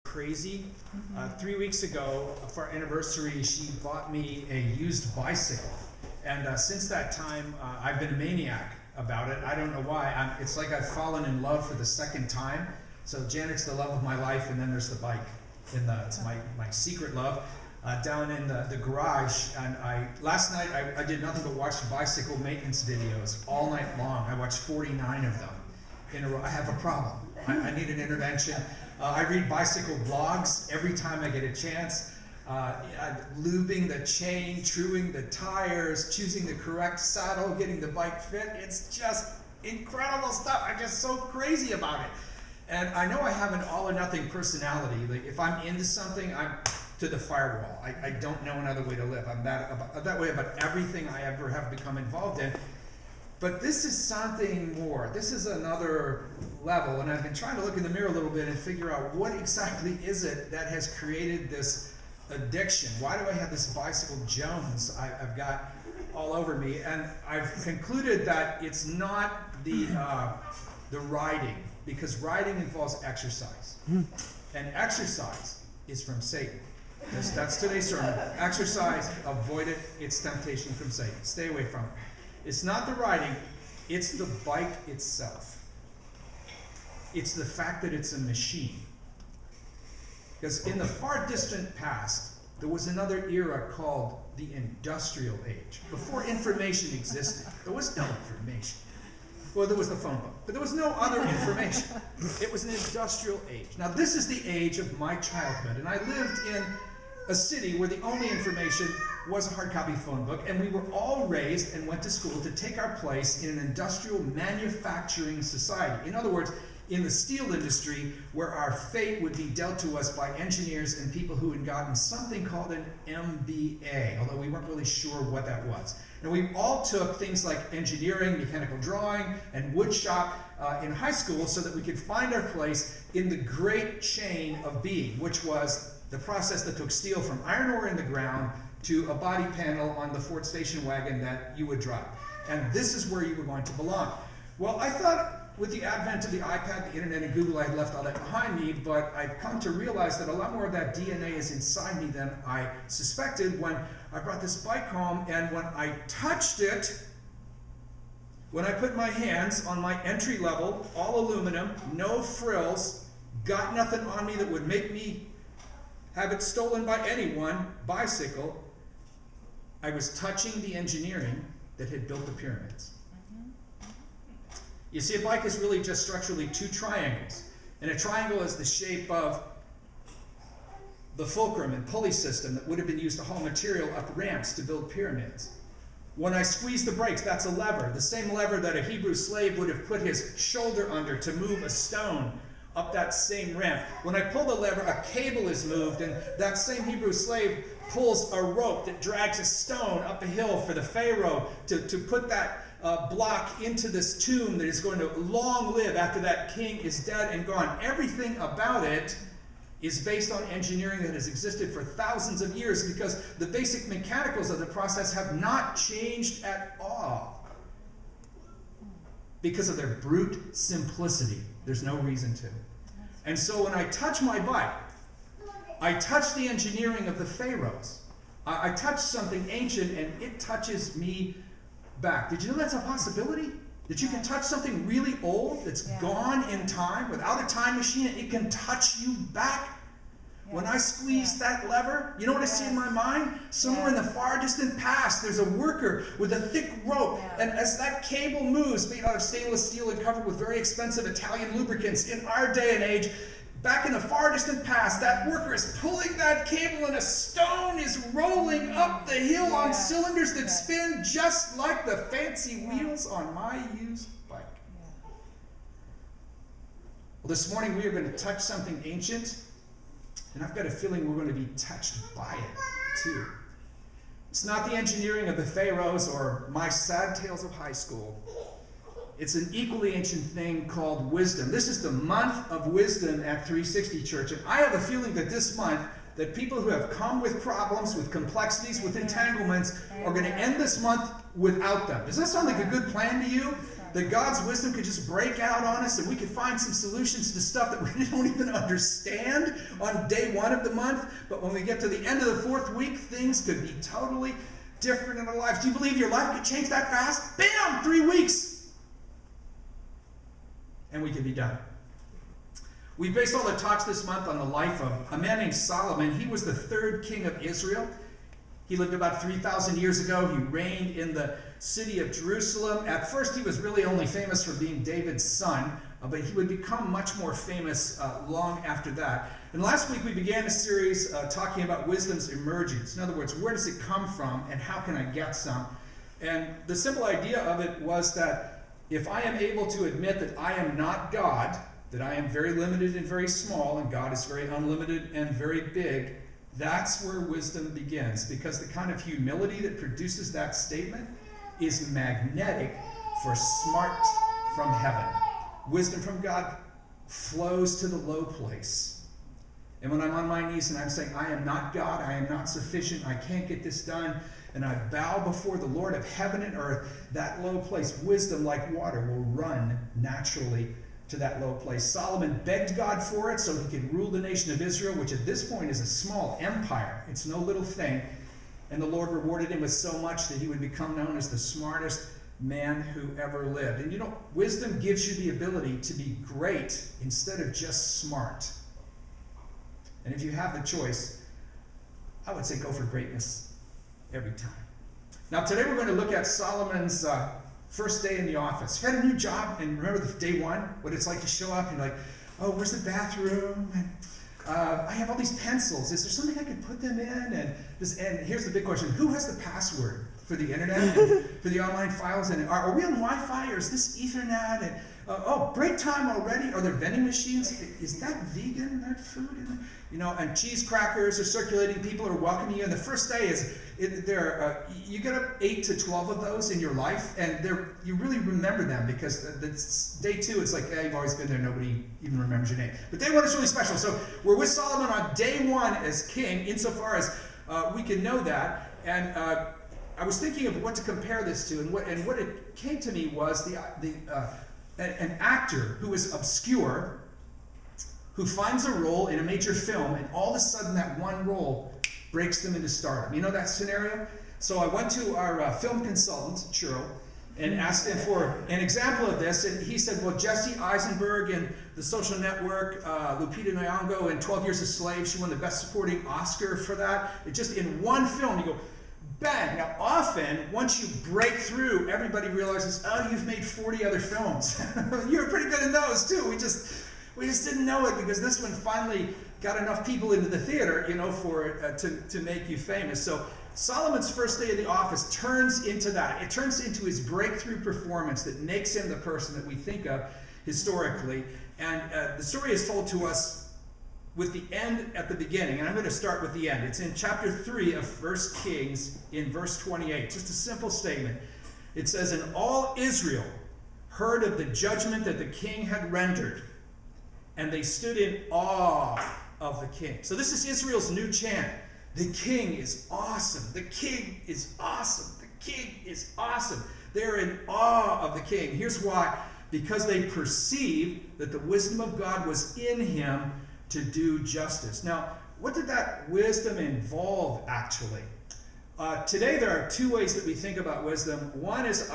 crazy. 3 weeks ago, for our anniversary, she bought me a used bicycle. And since that time, I've been a maniac about it. I don't know why. It's like I've fallen in love for the second time. So Janet's the love of my life, and then there's the bike. It's my secret love. Down in the garage, and last night I did nothing but watch bicycle maintenance videos all night long. I watched 49 of them in a row. I have a problem. I need an intervention. I read bicycle blogs every time I get a chance. Lubing the chain, truing the tires, choosing the correct saddle, getting the bike fit. It's just incredible stuff. I'm just so crazy about it. And I know I have an all or nothing personality. Like if I'm into something, I'm to the firewall. I don't know another way to live. I'm that way about everything I ever have become involved in. But this is something more. This is another level, and I've been trying to look in the mirror a little bit and figure out what exactly is it that has created this addiction. Why do I have this bicycle Jones I've got all over me? And I've concluded that it's not the riding, because riding involves exercise. And exercise is from Satan. That's today's sermon. Exercise, avoid it. It's temptation from Satan. Stay away from it. It's not the riding, it's the bike itself. It's the fact that it's a machine. Because in the far distant past, there was another era called the industrial age. Before information existed, there was no information. Well, there was the phone book, but there was no other information. It was an industrial age. Now, this is the age of my childhood, and I lived in a city where the only information was a hard copy phone book, and we were all raised and went to school to take our place in an industrial manufacturing society. In other words, in the steel industry, where our fate would be dealt to us by engineers and people who had gotten something called an MBA, although we weren't really sure what that was. And we all took things like engineering, mechanical drawing, and wood shop in high school so that we could find our place in the great chain of being, which was the process that took steel from iron ore in the ground to a body panel on the Ford station wagon that you would drive. And this is where you were going to belong. Well, I thought with the advent of the iPad, the internet, and Google, I had left all that behind me, but I've come to realize that a lot more of that DNA is inside me than I suspected when I brought this bike home, and when I touched it, when I put my hands on my entry level, all aluminum, no frills, got nothing on me that would make me have it stolen by anyone, bicycle, I was touching the engineering that had built the pyramids. You see, a bike is really just structurally two triangles. And a triangle is the shape of the fulcrum and pulley system that would have been used to haul material up ramps to build pyramids. When I squeeze the brakes, that's a lever, the same lever that a Hebrew slave would have put his shoulder under to move a stone up that same ramp. When I pull the lever, a cable is moved, and that same Hebrew slave pulls a rope that drags a stone up a hill for the Pharaoh to put that block into this tomb that is going to long live after that king is dead and gone. Everything about it is based on engineering that has existed for thousands of years, because the basic mechanicals of the process have not changed at all because of their brute simplicity. There's no reason to. And so when I touch my bike, I touch the engineering of the pharaohs. I touch something ancient, and it touches me back. Did you know that's a possibility? That you can touch something really old that's gone in time without a time machine, and it can touch you back? When I squeeze that lever, you know what I see in my mind? Somewhere in the far distant past, there's a worker with a thick rope, and as that cable moves, made out of stainless steel and covered with very expensive Italian lubricants, in our day and age, back in the far distant past, that worker is pulling that cable, and a stone is rolling up the hill on cylinders that spin just like the fancy wheels on my used bike. Well, this morning we are going to touch something ancient, and I've got a feeling we're going to be touched by it too. It's not the engineering of the pharaohs or my sad tales of high school. It's an equally ancient thing called wisdom. This is the month of wisdom at 360 Church, and I have a feeling that this month, that people who have come with problems, with complexities, with entanglements, are going to end this month without them. Does that sound like a good plan to you? that God's wisdom could just break out on us and we could find some solutions to stuff that we don't even understand on day 1 of the month. But when we get to the end of the 4th week, things could be totally different in our lives. Do you believe your life could change that fast? Bam! 3 weeks! And we could be done. We based all the talks this month on the life of a man named Solomon. He was the 3rd king of Israel. He lived about 3,000 years ago. He reigned in the city of Jerusalem. At first, he was really only famous for being David's son, but he would become much more famous long after that. And last week, we began a series talking about wisdom's emergence. In other words, where does it come from and how can I get some? And the simple idea of it was that if I am able to admit that I am not God, that I am very limited and very small, and God is very unlimited and very big, that's where wisdom begins, because the kind of humility that produces that statement is magnetic for smart from heaven. Wisdom from God flows to the low place. And when I'm on my knees and I'm saying, I am not God, I am not sufficient, I can't get this done, and I bow before the Lord of heaven and earth, that low place, wisdom like water, will run naturally to that low place. Solomon begged God for it so he could rule the nation of Israel, which at this point is a small empire. It's no little thing. And the Lord rewarded him with so much that he would become known as the smartest man who ever lived. And you know, wisdom gives you the ability to be great instead of just smart. And if you have the choice, I would say go for greatness every time. Now today we're going to look at Solomon's first day in the office. If you had a new job, and remember the day 1, what it's like to show up and like, oh, where's the bathroom? And I have all these pencils. Is there something I could put them in? And here's the big question: who has the password for the internet and for the online files? And are we on Wi-Fi or is this Ethernet? And oh, break time already? Are there vending machines? Is that vegan? That food? You know, and cheese crackers are circulating. People are welcoming you. And the first day is you get up 8 to 12 of those in your life, and you really remember them because day 2, it's like, yeah, you've always been there. Nobody even remembers your name. But day 1 is really special. So we're with Solomon on day 1 as king, insofar as we can know that. And I was thinking of what to compare this to, and what it came to me was an actor who is obscure, who finds a role in a major film, and all of a sudden that one role breaks them into stardom. You know that scenario? So I went to our film consultant, Churro, and asked him for an example of this, and he said, well, Jesse Eisenberg in The Social Network, Lupita Nyong'o in 12 Years a Slave, she won the Best Supporting Oscar for that. It just in one film, you go, bang. Now often, once you break through, everybody realizes, oh, you've made 40 other films. You were pretty good in those too. We just didn't know it because this one finally got enough people into the theater, you know, to make you famous. So Solomon's first day in the office turns into that. It turns into his breakthrough performance that makes him the person that we think of historically. And the story is told to us with the end at the beginning. And I'm going to start with the end. It's in chapter 3 of 1 Kings in verse 28. Just a simple statement. It says, and all Israel heard of the judgment that the king had rendered, and they stood in awe of the king. So this is Israel's new chant. The king is awesome. The king is awesome. The king is awesome. They're in awe of the king. Here's why. Because they perceived that the wisdom of God was in him to do justice. Now, what did that wisdom involve, actually? Today, there are 2 ways that we think about wisdom. One is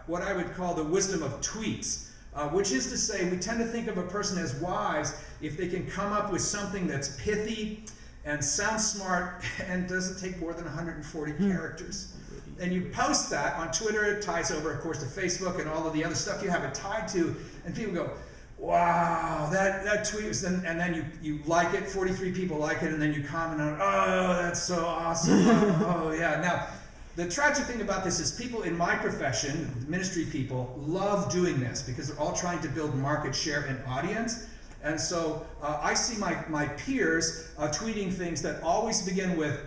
what I would call the wisdom of tweets. Which is to say, we tend to think of a person as wise if they can come up with something that's pithy and sounds smart and doesn't take more than 140 characters. And you post that on Twitter. It ties over, of course, to Facebook and all of the other stuff you have it tied to. And people go, wow, that tweet was, and then you like it, 43 people like it, and then you comment on, oh, that's so awesome. Oh, yeah. Now, the tragic thing about this is people in my profession, ministry people, love doing this because they're all trying to build market share and audience. And so I see my peers tweeting things that always begin with,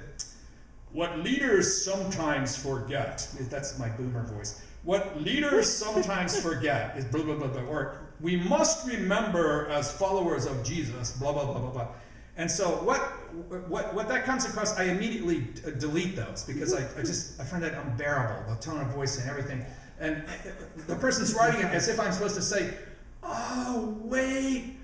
what leaders sometimes forget. That's my boomer voice. What leaders sometimes forget is blah, blah, blah, blah. Or we must remember as followers of Jesus, blah, blah, blah, blah, blah. And so what that comes across, I immediately delete those because I find that unbearable, the tone of voice and everything. And the person's writing it as if I'm supposed to say, oh, wait,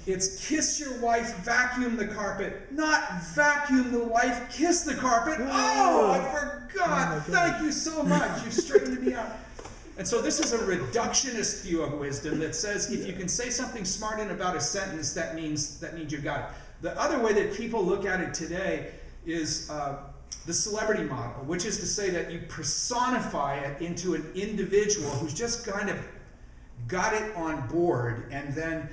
it's kiss your wife, vacuum the carpet, not vacuum the wife, kiss the carpet. Oh, I forgot. Thank you so much. You straightened me out. And so this is a reductionist view of wisdom that says if you can say something smart in about a sentence, that means you got it. The other way that people look at it today is the celebrity model, which is to say that you personify it into an individual who's just kind of got it on board, and then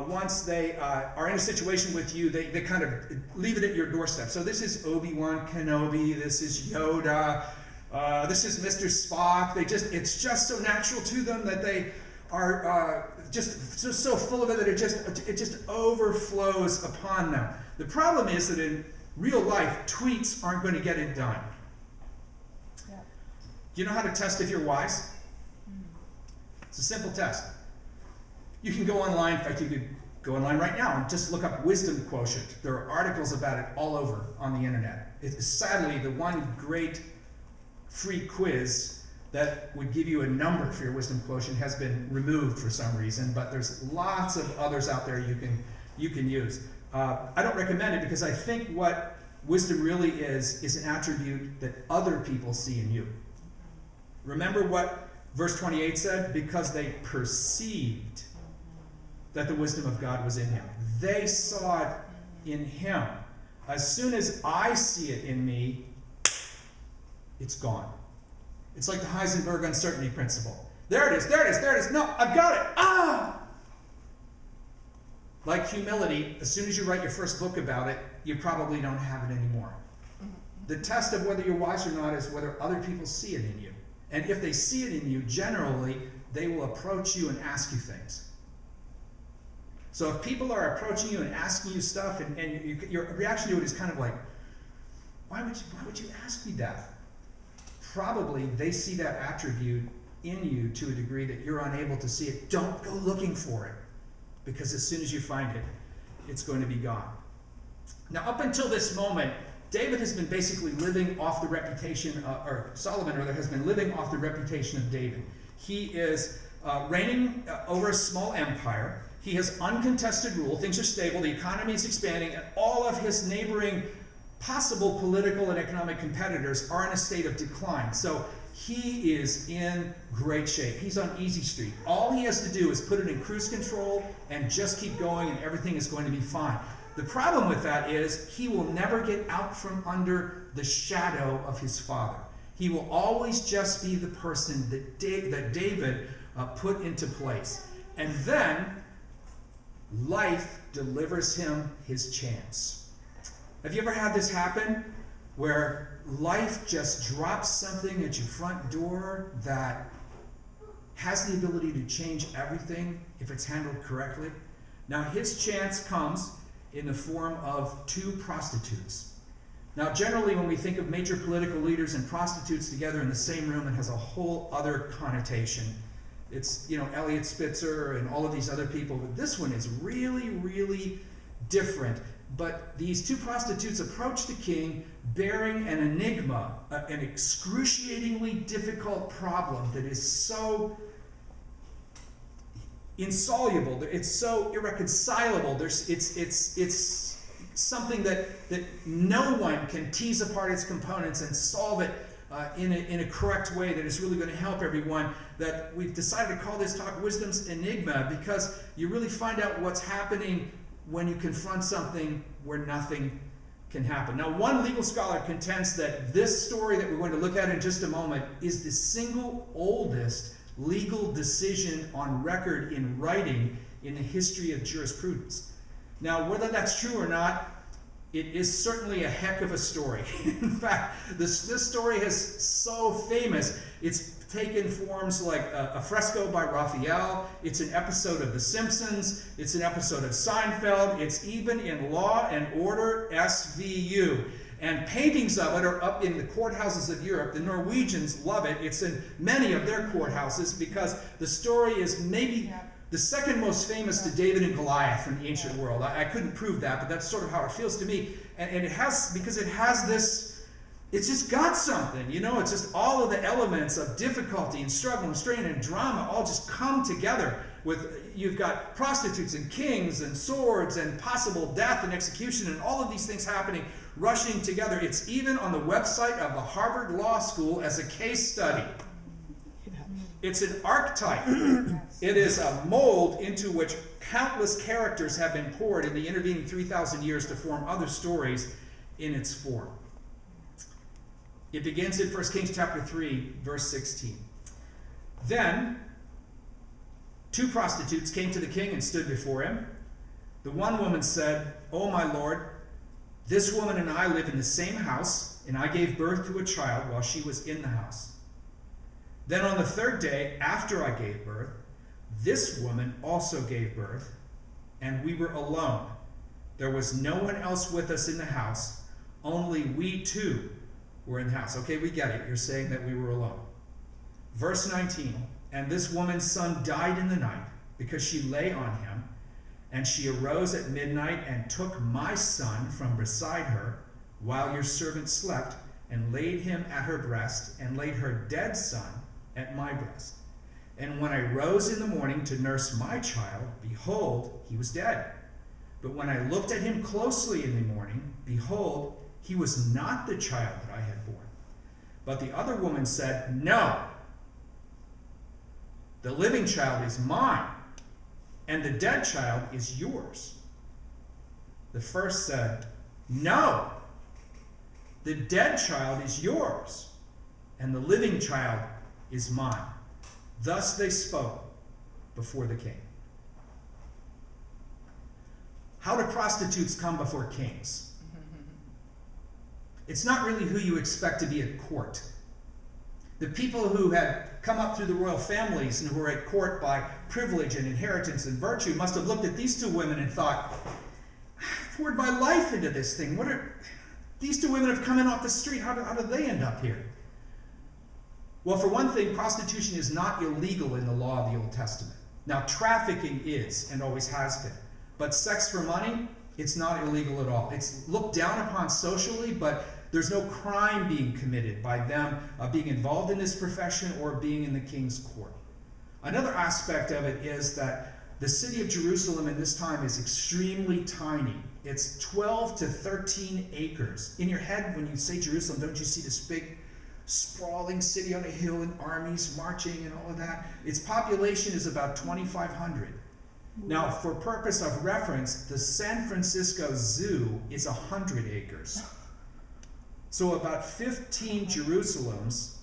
once they are in a situation with you, they kind of leave it at your doorstep. So this is Obi-Wan Kenobi, this is Yoda, this is Mr. Spock. It's just so natural to them that they are just so full of it that it just overflows upon them. The problem is that in real life, tweets aren't going to get it done. Yeah. Do you know how to test if you're wise? It's a simple test. You can go online, in fact you could go online right now and just look up wisdom quotient. There are articles about it all over on the internet. It's sadly the one great free quiz that would give you a number for your wisdom quotient has been removed for some reason, but there's lots of others out there you can use. I don't recommend it because I think what wisdom really is an attribute that other people see in you. Remember what verse 28 said? Because they perceived that the wisdom of God was in him. They saw it in him. As soon as I see it in me, it's gone. It's like the Heisenberg uncertainty principle. There it is. No, I've got it. Ah! Like humility, as soon as you write your first book about it, you probably don't have it anymore. The test of whether you're wise or not is whether other people see it in you. And if they see it in you, generally, they will approach you and ask you things. So if people are approaching you and asking you stuff, and your reaction to it is kind of like, why would you ask me that? Probably they see that attribute in you to a degree that you're unable to see it. Don't go looking for it, because as soon as you find it, it's going to be gone. Now, up until this moment, David has been basically living off the reputation, or Solomon rather, has been living off the reputation of David. He is reigning over a small empire. He has uncontested rule. Things are stable. The economy is expanding, and all of his neighboring possible political and economic competitors are in a state of decline. So he is in great shape. He's on easy street. All he has to do is put it in cruise control and just keep going, and everything is going to be fine. The problem with that is he will never get out from under the shadow of his father. He will always just be the person that David put into place. And then life delivers him his chance. Have you ever had this happen where life just drops something at your front door that has the ability to change everything if it's handled correctly? Now his chance comes in the form of two prostitutes. Now generally when we think of major political leaders and prostitutes together in the same room, it has a whole other connotation. It's, Eliot Spitzer and all of these other people, but this one is really, really different. But these two prostitutes approach the king bearing an enigma, an excruciatingly difficult problem that is so insoluble, it's so irreconcilable. It's something that no one can tease apart its components and solve it in a correct way that is really going to help everyone, that we've decided to call this talk Wisdom's Enigma, because you really find out what's happening when you confront something where nothing can happen. Now, one legal scholar contends that this story that we're going to look at in just a moment is the single oldest legal decision on record in writing in the history of jurisprudence. Now, whether that's true or not, it is certainly a heck of a story. In fact, this story is so famous, it's taken forms like a fresco by Raphael, it's an episode of The Simpsons, it's an episode of Seinfeld, it's even in Law and Order SVU. And paintings of it are up in the courthouses of Europe. The Norwegians love it. It's in many of their courthouses because the story is maybe the second most famous to David and Goliath in the ancient world. I couldn't prove that, but that's sort of how it feels to me. And it has, because it has it's just got something, you know, it's just all of the elements of difficulty and struggle and strain and drama all just come together with, you've got prostitutes and kings and swords and possible death and execution and all of these things happening, rushing together. It's even on the website of the Harvard Law School as a case study. It's an archetype. It is a mold into which countless characters have been poured in the intervening 3,000 years to form other stories in its form. It begins in 1 Kings chapter 3, verse 16. Then 2 prostitutes came to the king and stood before him. The one woman said, "O my lord, this woman and I live in the same house, and I gave birth to a child while she was in the house. Then on the 3rd day after I gave birth, this woman also gave birth, and we were alone. There was no one else with us in the house, only we two were in the house." Okay, we get it. You're saying that we were alone. Verse 19, "And this woman's son died in the night because she lay on him, and she arose at midnight and took my son from beside her while your servant slept, and laid him at her breast, and laid her dead son at my breast. And when I rose in the morning to nurse my child, behold, he was dead. But when I looked at him closely in the morning, behold, he was not the child that I had born." But the other woman said, "No, the living child is mine, and the dead child is yours." The first said, "No, the dead child is yours, and the living child is mine." Thus they spoke before the king. How do prostitutes come before kings? It's not really who you expect to be at court. The people who had come up through the royal families and who were at court by privilege and inheritance and virtue must have looked at these 2 women and thought, "I've poured my life into this thing. These 2 women have come in off the street. How did they end up here?" Well, for one thing, prostitution is not illegal in the law of the Old Testament. Now, trafficking is and always has been. But sex for money, it's not illegal at all. It's looked down upon socially, but there's no crime being committed by them being involved in this profession or being in the king's court. Another aspect of it is that the city of Jerusalem in this time is extremely tiny. It's 12 to 13 acres. In your head, when you say Jerusalem, don't you see this big sprawling city on a hill and armies marching and all of that? Its population is about 2,500. Now, for purpose of reference, the San Francisco Zoo is 100 acres. So about 15 Jerusalems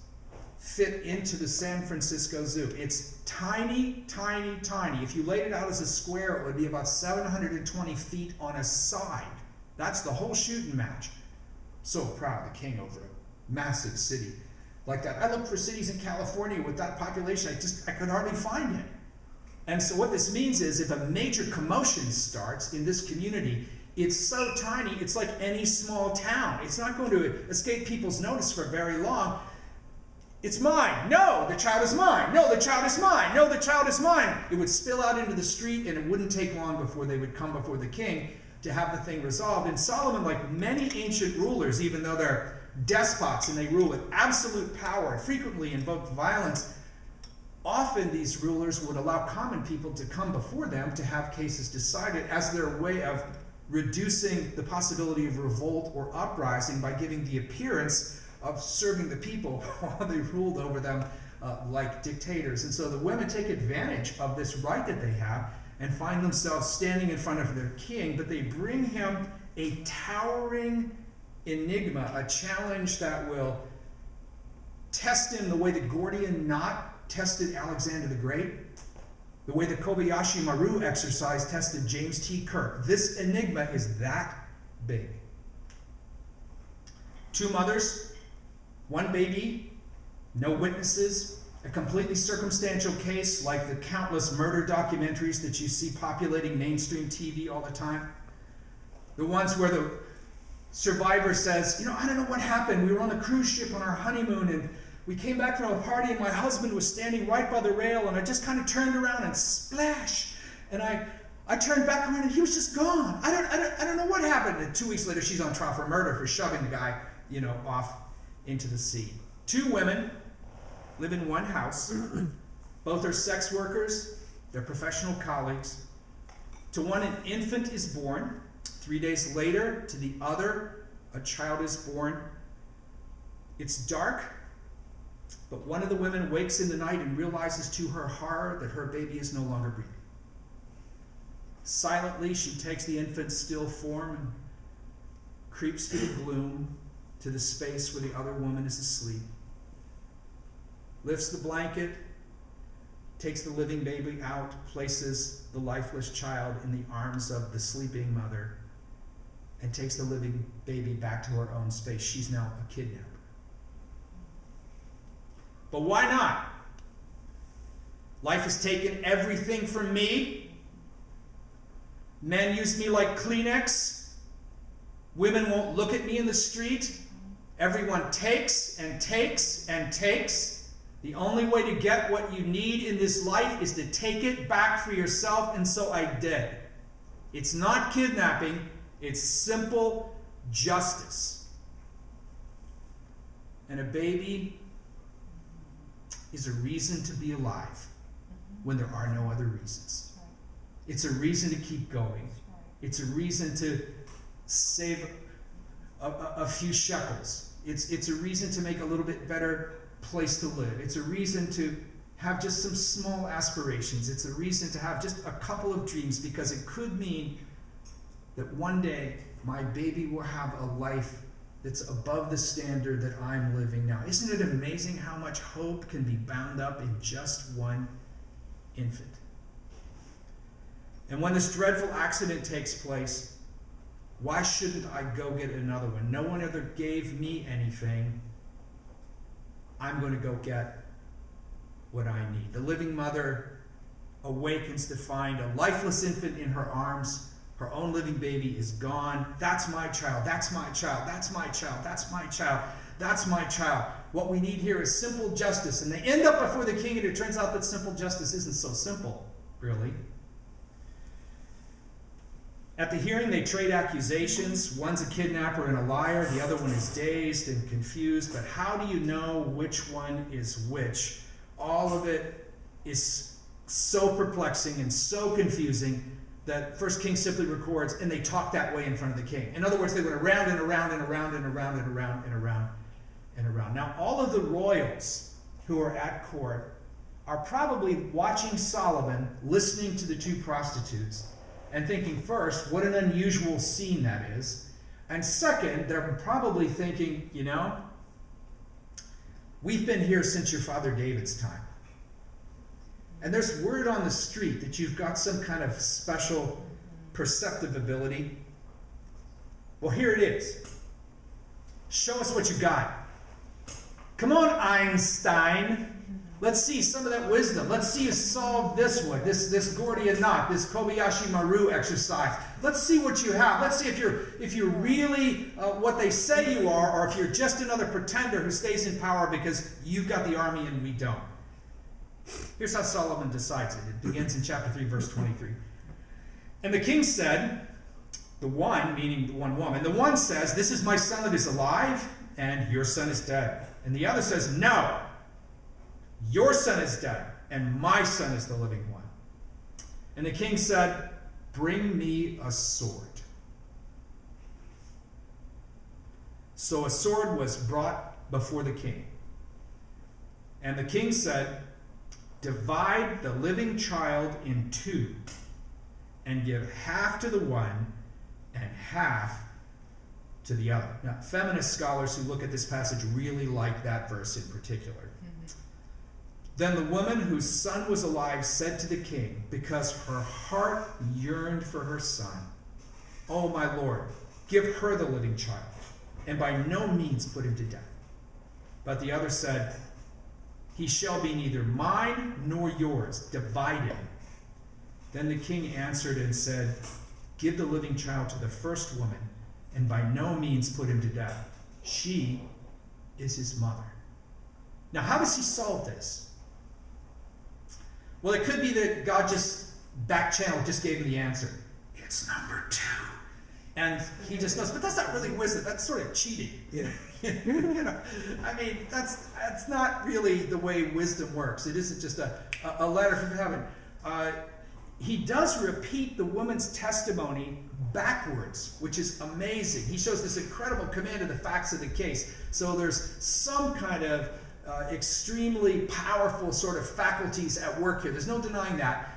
fit into the San Francisco Zoo. It's tiny, tiny, tiny. If you laid it out as a square, it would be about 720 feet on a side. That's the whole shooting match. So proud, the king over a massive city like that. I looked for cities in California with that population. I could hardly find it. And so what this means is if a major commotion starts in this community, it's so tiny, it's like any small town. It's not going to escape people's notice for very long. It's mine. No, the child is mine. No, the child is mine. No, the child is mine. It would spill out into the street, and it wouldn't take long before they would come before the king to have the thing resolved. And Solomon, like many ancient rulers, even though they're despots and they rule with absolute power and frequently invoke violence, often these rulers would allow common people to come before them to have cases decided as their way of reducing the possibility of revolt or uprising by giving the appearance of serving the people while they ruled over them like dictators. And so the women take advantage of this right that they have and find themselves standing in front of their king, but they bring him a towering enigma, a challenge that will test him the way the Gordian knot tested Alexander the Great, the way the Kobayashi Maru exercise tested James T. Kirk. This enigma is that big. 2 mothers, 1 baby, no witnesses, a completely circumstantial case like the countless murder documentaries that you see populating mainstream TV all the time. The ones where the survivor says, I don't know what happened. We were on a cruise ship on our honeymoon and we came back from a party and my husband was standing right by the rail and I just kind of turned around and splash. And I turned back around and he was just gone. I don't know what happened. And 2 weeks later she's on trial for murder for shoving the guy, off into the sea. Two women live in one house. Both are sex workers. They're professional colleagues. To one, an infant is born. 3 days later, to the other, a child is born. It's dark, but one of the women wakes in the night and realizes to her horror that her baby is no longer breathing. Silently, she takes the infant's still form and creeps through the gloom to the space where the other woman is asleep, lifts the blanket, takes the living baby out, places the lifeless child in the arms of the sleeping mother, and takes the living baby back to her own space. She's now a kidnapper. But why not? Life has taken everything from me. Men use me like Kleenex. Women won't look at me in the street. Everyone takes and takes and takes. The only way to get what you need in this life is to take it back for yourself, and so I did. It's not kidnapping, it's simple justice. And a baby is a reason to be alive when there are no other reasons. It's a reason to keep going. It's a reason to save a few shekels. It's a reason to make a little bit better place to live. It's a reason to have just some small aspirations. It's a reason to have just a couple of dreams, because it could mean that one day my baby will have a life that's above the standard that I'm living now. Isn't it amazing how much hope can be bound up in just one infant? And when this dreadful accident takes place, why shouldn't I go get another one? No one ever gave me anything. I'm going to go get what I need. The living mother awakens to find a lifeless infant in her arms. Her own living baby is gone. That's my child. That's my child. That's my child. That's my child. That's my child. What we need here is simple justice. And they end up before the king, and it turns out that simple justice isn't so simple, really. At the hearing, they trade accusations. One's a kidnapper and a liar. The other one is dazed and confused. But how do you know which one is which? All of it is so perplexing and so confusing that 1 Kings simply records, and they talked that way in front of the king. In other words, they went around and around and around and around and around and around and around. Now, all of the royals who are at court are probably watching Solomon, listening to the two prostitutes, and thinking, first, what an unusual scene that is. And second, they're probably thinking, you know, we've been here since your father David's time. And there's word on the street that you've got some kind of special perceptive ability. Well, here it is. Show us what you got. Come on, Einstein. Let's see some of that wisdom. Let's see you solve this one, this Gordian knot, this Kobayashi Maru exercise. Let's see what you have. Let's see if you're really what they say you are, or if you're just another pretender who stays in power because you've got the army and we don't. Here's how Solomon decides it. It begins in chapter 3, verse 23. And the king said, the one, meaning the one woman, the one says, this is my son that is alive, and your son is dead. And the other says, no, your son is dead, and my son is the living one. And the king said, bring me a sword. So a sword was brought before the king. And the king said, divide the living child in two, and give half to the one and half to the other. Now, feminist scholars who look at this passage really like that verse in particular. Then the woman whose son was alive said to the king, because her heart yearned for her son, oh my lord, give her the living child, and by no means put him to death. But the other said, he shall be neither mine nor yours, divide him. Then the king answered and said, give the living child to the first woman, and by no means put him to death. She is his mother. Now, how does he solve this? Well, it could be that God just back-channeled, just gave him the answer. It's number two. And he just goes, but that's not really wisdom. That's sort of cheating. You know, I mean, that's not really the way wisdom works. It isn't just a letter from heaven. He does repeat the woman's testimony backwards, which is amazing. He shows this incredible command of the facts of the case. So there's some kind of extremely powerful sort of faculties at work here. There's no denying that.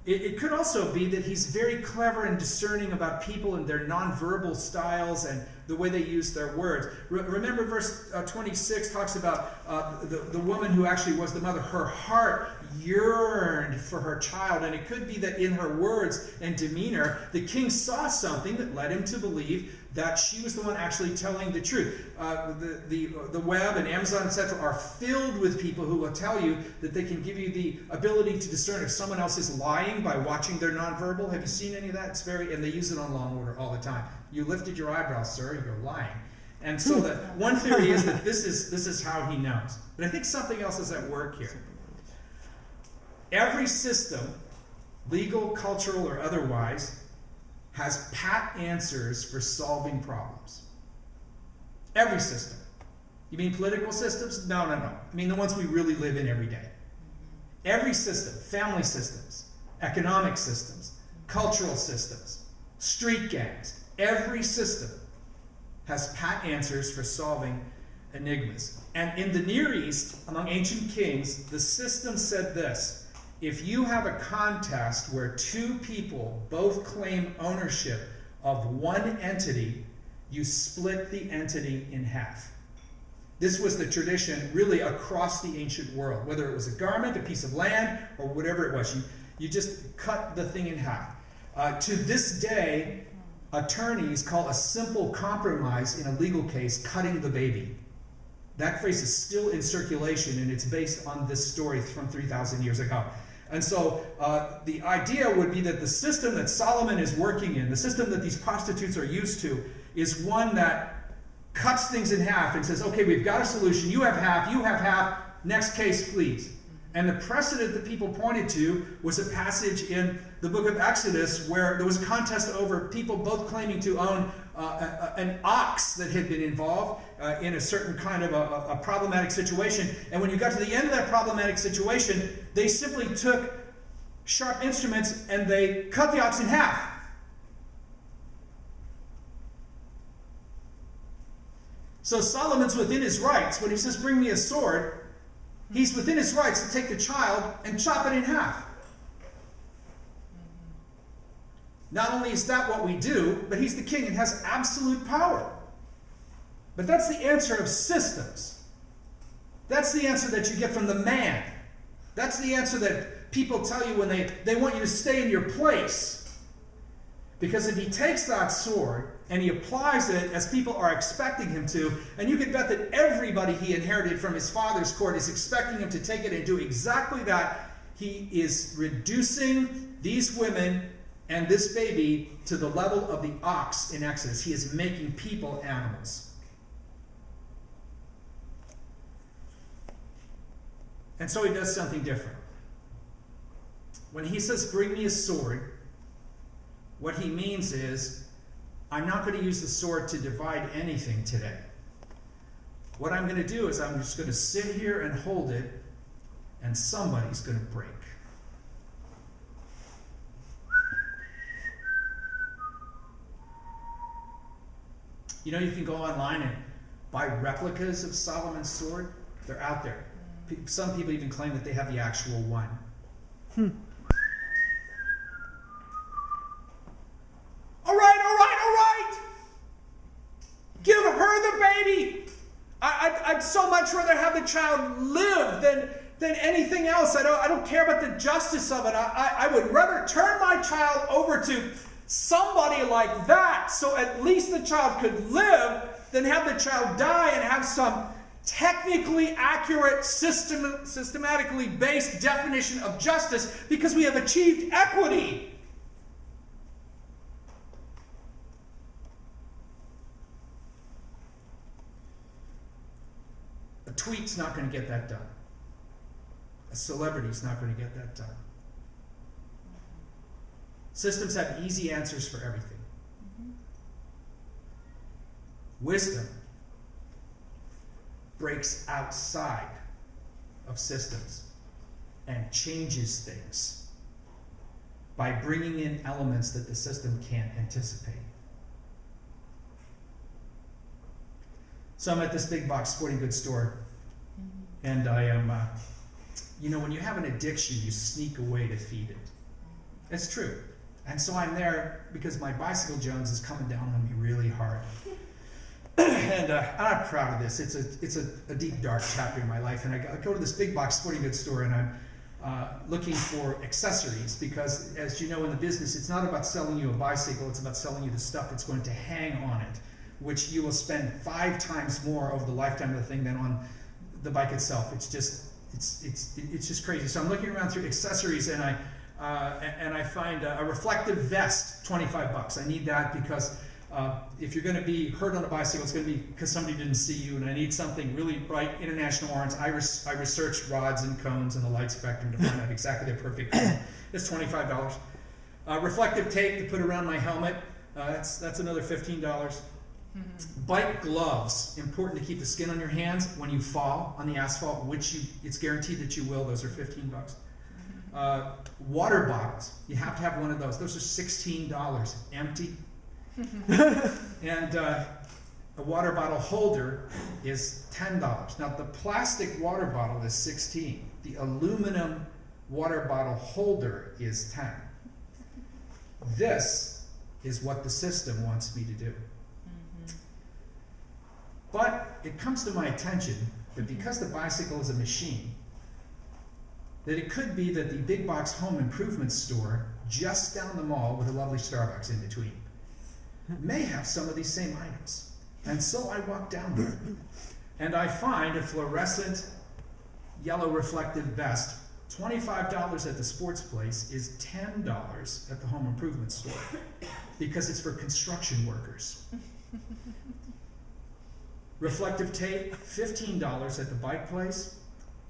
It could also be that he's very clever and discerning about people and their nonverbal styles and the way they use their words. Remember verse 26 talks about the woman who actually was the mother. Her heart yearned for her child, and it could be that in her words and demeanor, the king saw something that led him to believe that she was the one actually telling the truth. The web and Amazon, etc., are filled with people who will tell you that they can give you the ability to discern if someone else is lying by watching their nonverbal. Have you seen any of that? It's and they use it on Law and Order all the time. You lifted your eyebrows, sir, you're lying. And so the one theory is that this is how he knows. But I think something else is at work here. Every system, legal, cultural, or otherwise, has pat answers for solving problems. Every system. You mean political systems? No. I mean the ones we really live in every day. Every system, family systems, economic systems, cultural systems, street gangs, every system has pat answers for solving enigmas. And in the Near East, among ancient kings, the system said this: if you have a contest where two people both claim ownership of one entity, you split the entity in half. This was the tradition really across the ancient world. Whether it was a garment, a piece of land, or whatever it was, you just cut the thing in half. To this day, attorneys call a simple compromise in a legal case cutting the baby. That phrase is still in circulation, and it's based on this story from 3,000 years ago. And so the idea would be that the system that Solomon is working in, the system that these prostitutes are used to, is one that cuts things in half and says, okay, we've got a solution. You have half, next case, please. And the precedent that people pointed to was a passage in the book of Exodus where there was a contest over people both claiming to own an ox that had been involved in a certain kind of a problematic situation. And when you got to the end of that problematic situation, they simply took sharp instruments and they cut the ox in half. So Solomon's within his rights. When he says, bring me a sword, he's within his rights to take the child and chop it in half. Not only is that what we do, but he's the king and has absolute power. But that's the answer of systems. That's the answer that you get from the man. That's the answer that people tell you when they want you to stay in your place. Because if he takes that sword and he applies it as people are expecting him to, and you can bet that everybody he inherited from his father's court is expecting him to take it and do exactly that, he is reducing these women and this baby to the level of the ox in Exodus. He is making people animals. And so he does something different. When he says, bring me a sword, what he means is, I'm not going to use the sword to divide anything today. What I'm going to do is I'm just going to sit here and hold it, and somebody's going to break. You know, you can go online and buy replicas of Solomon's sword. They're out there. Some people even claim that they have the actual one. All right. Give her the baby. I'd so much rather have the child live than anything else. I don't care about the justice of it. I would rather turn my child over to somebody like that, so at least the child could live, than have the child die and have some technically accurate, systematically based definition of justice because we have achieved equity. A tweet's not going to get that done. A celebrity's not going to get that done. Systems have easy answers for everything. Wisdom breaks outside of systems and changes things by bringing in elements that the system can't anticipate. So I'm at this big box sporting goods store, and I am, you know, when you have an addiction, you sneak away to feed it. It's true. And so I'm there because my Bicycle Jones is coming down on me really hard. And I'm not proud of this. It's a deep, dark chapter in my life. And I go to this big box sporting goods store, and I'm looking for accessories, because, as you know, in the business, it's not about selling you a bicycle. It's about selling you the stuff that's going to hang on it, which you will spend 5 times more over the lifetime of the thing than on the bike itself. It's just crazy. So I'm looking around through accessories, and I find a reflective vest, 25 bucks. I need that because if you're going to be hurt on a bicycle, it's going to be because somebody didn't see you, and I need something really bright, international orange. I researched rods and cones and the light spectrum to find out exactly the perfect cone. It's $25. Reflective tape to put around my helmet. That's another $15. Mm-hmm. Bike gloves, important to keep the skin on your hands when you fall on the asphalt, which it's guaranteed that you will. Those are 15 bucks. Water bottles, you have to have one of those. Those are $16, empty. And a water bottle holder is $10. Now the plastic water bottle is $16. The aluminum water bottle holder is $10. This is what the system wants me to do. But it comes to my attention that because the bicycle is a machine, that it could be that the big box home improvement store just down the mall with a lovely Starbucks in between may have some of these same items. And so I walk down there, and I find a fluorescent yellow reflective vest. $25 at the sports place is $10 at the home improvement store because it's for construction workers. Reflective tape, $15 at the bike place,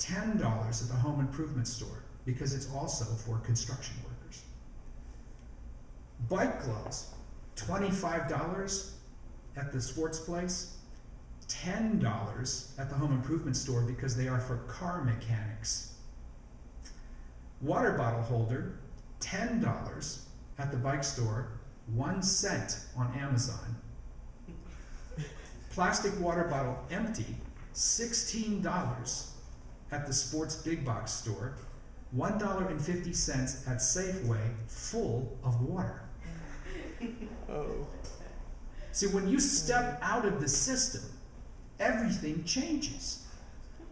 $10 at the home improvement store because it's also for construction workers. Bike gloves, $25 at the sports place, $10 at the home improvement store because they are for car mechanics. Water bottle holder, $10 at the bike store, 1 cent on Amazon. Plastic water bottle empty, $16 at the sports big box store, $1.50 at Safeway, full of water. Oh. See, when you step out of the system, everything changes.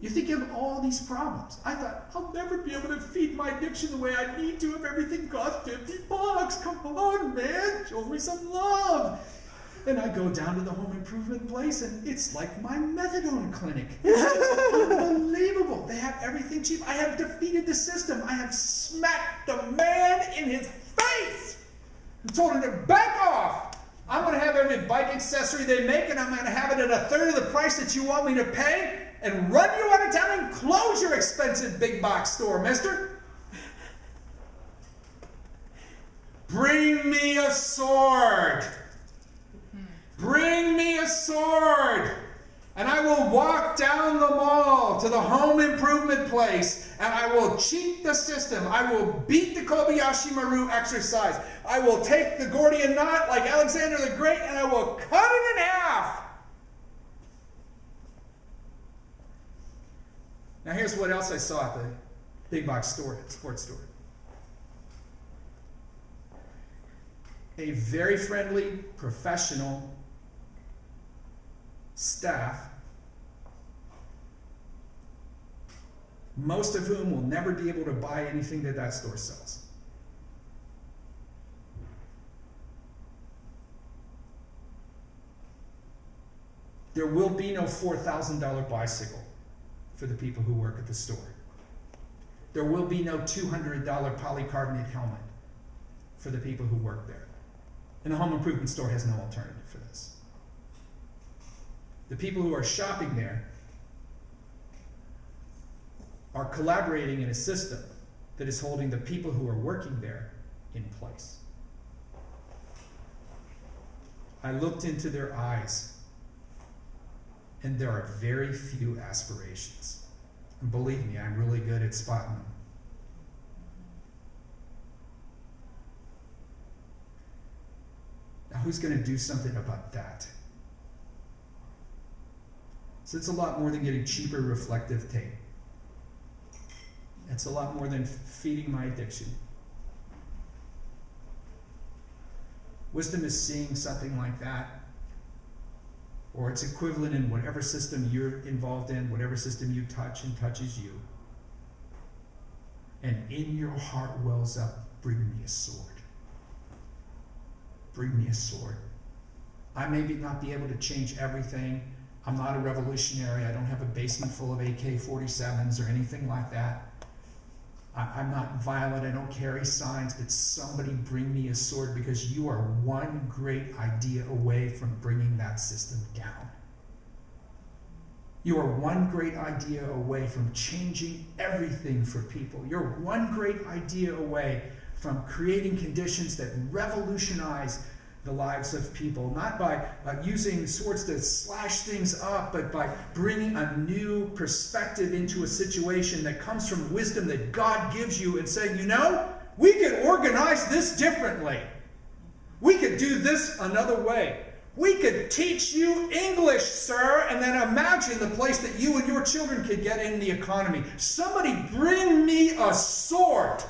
You think of all these problems. I thought, I'll never be able to feed my addiction the way I need to if everything costs 50 bucks. Come on, man, show me some love. And I go down to the home improvement place, and it's like my methadone clinic. It's unbelievable. They have everything cheap. I have defeated the system. I have smacked the man in his face and told him to back off. I'm going to have every bike accessory they make, and I'm going to have it at a third of the price that you want me to pay, and run you out of town and close your expensive big box store, mister. Bring me a sword. Bring me a sword, and I will walk down the mall to the home improvement place, and I will cheat the system. I will beat the Kobayashi Maru exercise. I will take the Gordian knot like Alexander the Great, and I will cut it in half. Now here's what else I saw at the big box store, sports store. A very friendly, professional staff, most of whom will never be able to buy anything that that store sells. There will be no $4,000 bicycle for the people who work at the store. There will be no $200 polycarbonate helmet for the people who work there. And the home improvement store has no alternative for this. The people who are shopping there are collaborating in a system that is holding the people who are working there in place. I looked into their eyes and there are very few aspirations. And believe me, I'm really good at spotting them. Now, who's going to do something about that? So it's a lot more than getting cheaper reflective tape. It's a lot more than feeding my addiction. Wisdom is seeing something like that, or its equivalent in whatever system you're involved in, whatever system you touch and touches you. And in your heart wells up, bring me a sword. Bring me a sword. I may not be able to change everything. I'm not a revolutionary. I don't have a basement full of AK-47s or anything like that. I'm not violent. I don't carry signs, but somebody bring me a sword, because you are one great idea away from bringing that system down. You are one great idea away from changing everything for people. You're one great idea away from creating conditions that revolutionize the lives of people, not by using swords to slash things up, but by bringing a new perspective into a situation that comes from wisdom that God gives you, and saying, you know, we could organize this differently. We could do this another way. We could teach you English, sir, and then imagine the place that you and your children could get in the economy. Somebody bring me a sword.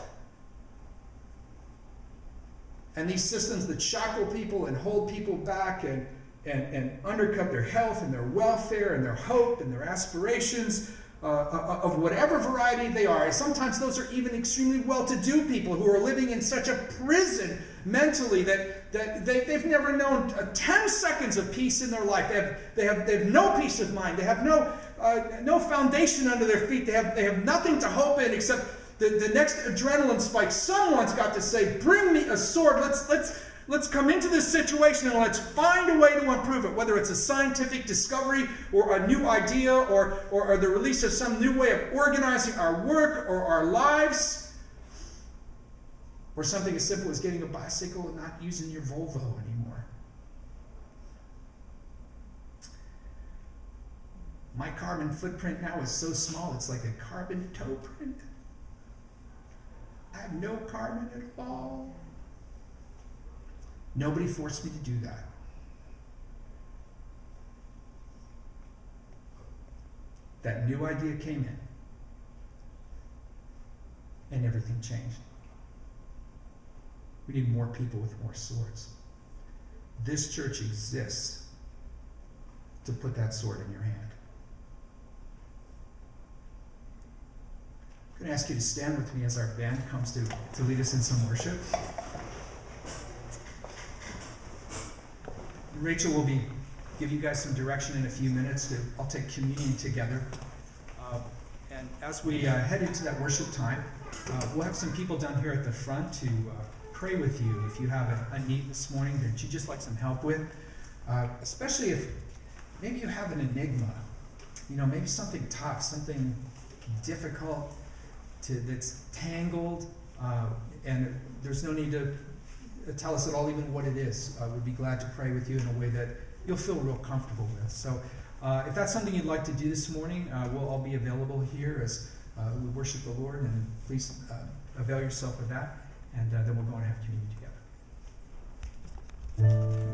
And these systems that shackle people and hold people back and undercut their health and their welfare and their hope and their aspirations of whatever variety they are. Sometimes those are even extremely well-to-do people who are living in such a prison mentally that they've never known 10 seconds of peace in their life. They have no peace of mind. They have no foundation under their feet. They have nothing to hope in except the next adrenaline spike. Someone's got to say, bring me a sword. Let's come into this situation and let's find a way to improve it, whether it's a scientific discovery or a new idea or the release of some new way of organizing our work or our lives, or something as simple as getting a bicycle and not using your Volvo anymore. My carbon footprint now is so small, it's like a carbon toe print. I have no carbon at all. Nobody forced me to do that. That new idea came in, and everything changed. We need more people with more swords. This church exists to put that sword in your hand. I'm going to ask you to stand with me as our band comes to lead us in some worship. Rachel will give you guys some direction in a few minutes. I'll take communion together. And as we head into that worship time, we'll have some people down here at the front to pray with you if you have a need this morning that you'd just like some help with. Especially if maybe you have an enigma, maybe something tough, something difficult that's tangled, and there's no need to tell us at all even what it is. We'd be glad to pray with you in a way that you'll feel real comfortable with. So if that's something you'd like to do this morning, we'll all be available here as we worship the Lord, and please avail yourself of that, and then we'll go and have communion together.